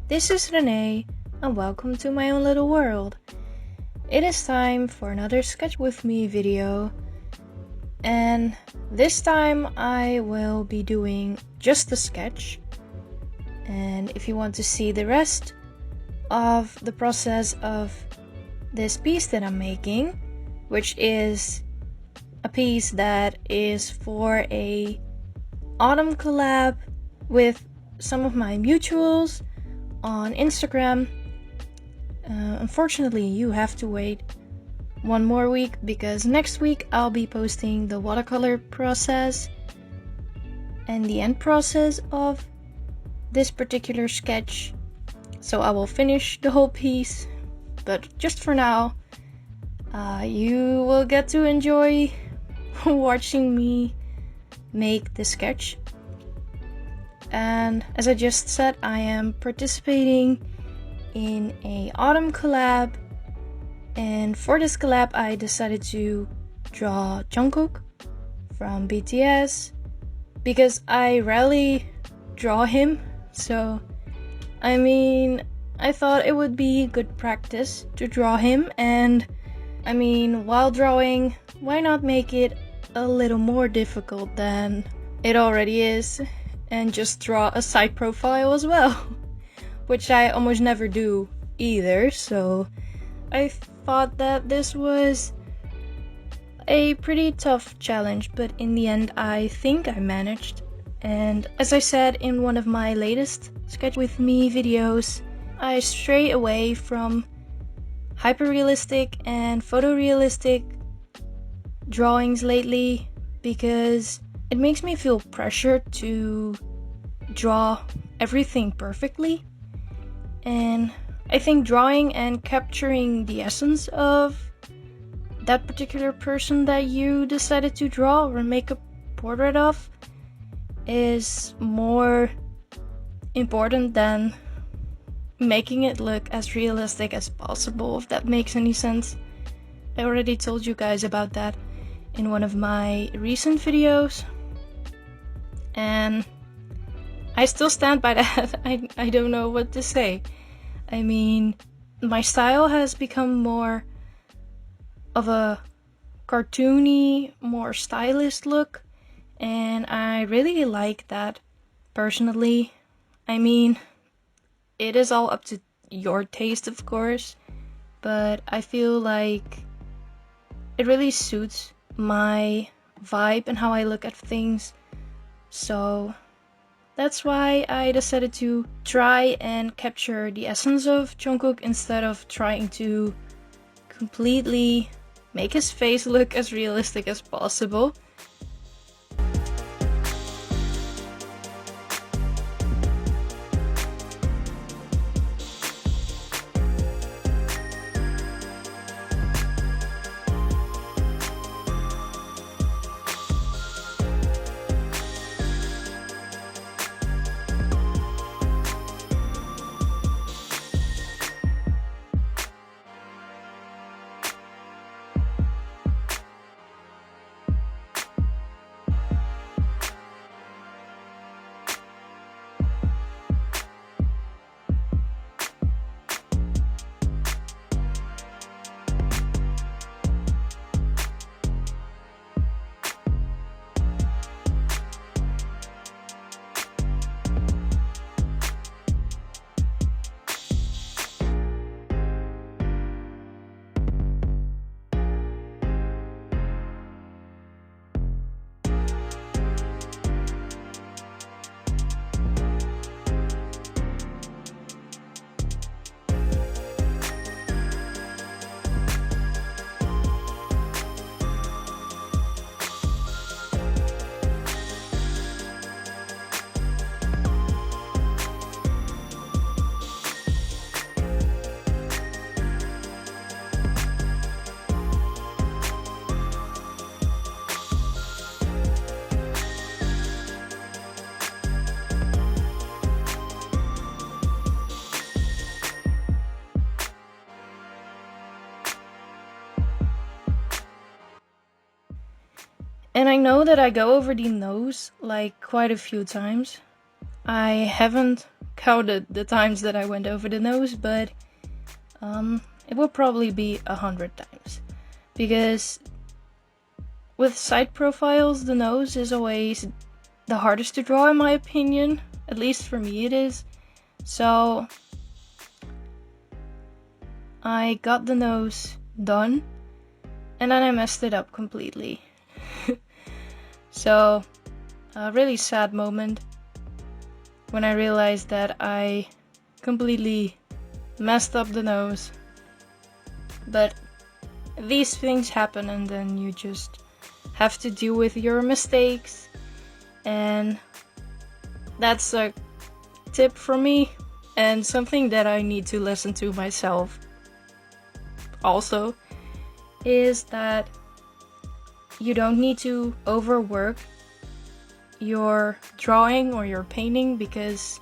This is Renee, and welcome to my own little world. It is time for another Sketch With Me video, and this time I will be doing just the sketch. And if you want to see the rest of the process of this piece that I'm making, which is a piece that is for a autumn collab with some of my mutuals on Instagram. Unfortunately, you have to wait one more week because next week I'll be posting the watercolor process and the end process of this particular sketch. So I will finish the whole piece, but just for now, you will get to enjoy watching me make the sketch. And as I just said, I am participating in a autumn collab, and for this collab I decided to draw Jungkook from BTS because I rarely draw him, so I thought it would be good practice to draw him, and while drawing, why not make it a little more difficult than it already is and just draw a side profile as well, which I almost never do either. So I thought that this was a pretty tough challenge, but in the end I think I managed. And as I said in one of my latest Sketch With Me videos, I stray away from hyper-realistic and photorealistic drawings lately because it makes me feel pressure to draw everything perfectly. And I think drawing and capturing the essence of that particular person that you decided to draw or make a portrait of is more important than making it look as realistic as possible, if that makes any sense. I already told you guys about that in one of my recent videos, and I still stand by that. I don't know what to say. My style has become more of a cartoony, more stylish look, and I really like that personally. It is all up to your taste, of course, but I feel like it really suits my vibe and how I look at things. So that's why I decided to try and capture the essence of Jungkook instead of trying to completely make his face look as realistic as possible. And I know that I go over the nose like quite a few times. I haven't counted the times that I went over the nose, but it will probably be 100 times. Because with side profiles, the nose is always the hardest to draw in my opinion. At least for me it is. So I got the nose done and then I messed it up completely. So a really sad moment when I realized that I completely messed up the nose. But these things happen and then you just have to deal with your mistakes. And that's a tip from me and something that I need to listen to myself also, is that you don't need to overwork your drawing or your painting because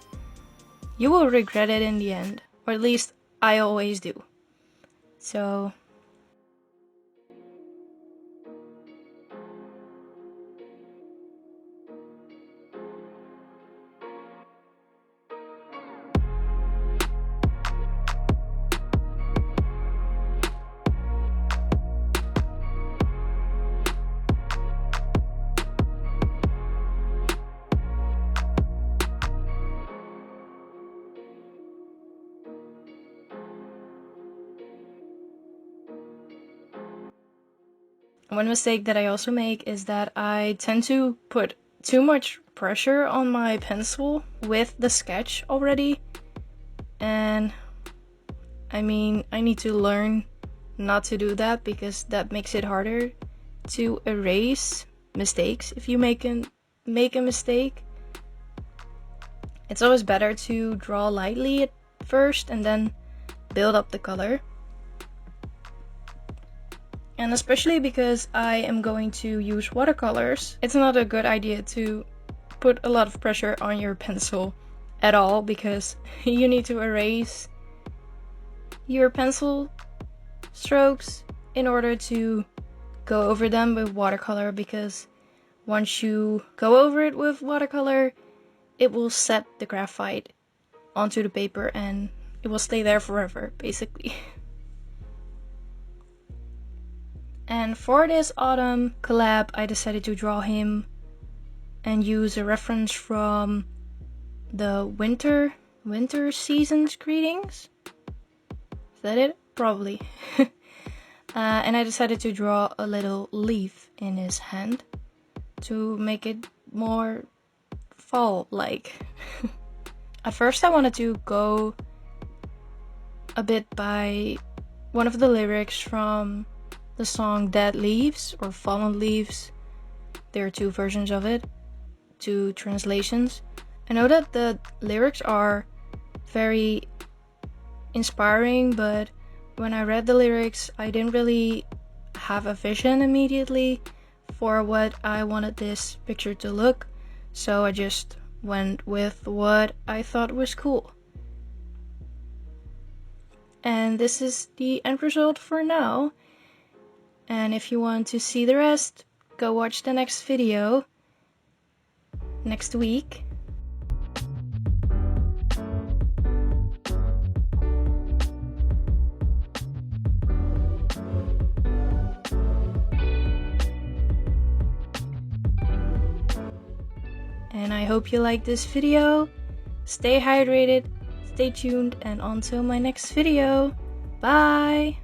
you will regret it in the end, or at least I always do. So one mistake that I also make is that I tend to put too much pressure on my pencil with the sketch already. And I mean, I need to learn not to do that because that makes it harder to erase mistakes. If you make a mistake, it's always better to draw lightly at first and then build up the color. And especially because I am going to use watercolors, it's not a good idea to put a lot of pressure on your pencil at all, because you need to erase your pencil strokes in order to go over them with watercolor, because once you go over it with watercolor, it will set the graphite onto the paper and it will stay there forever, basically. And for this autumn collab, I decided to draw him and use a reference from the winter season's greetings. Is that it? Probably. And I decided to draw a little leaf in his hand to make it more fall-like. At first I wanted to go a bit by one of the lyrics from the song Dead Leaves or Fallen Leaves. There are two versions of it, two translations. I know that the lyrics are very inspiring, but when I read the lyrics, I didn't really have a vision immediately for what I wanted this picture to look, so I just went with what I thought was cool. And this is the end result for now. And if you want to see the rest, go watch the next video next week. And I hope you like this video. Stay hydrated, stay tuned, and until my next video, bye!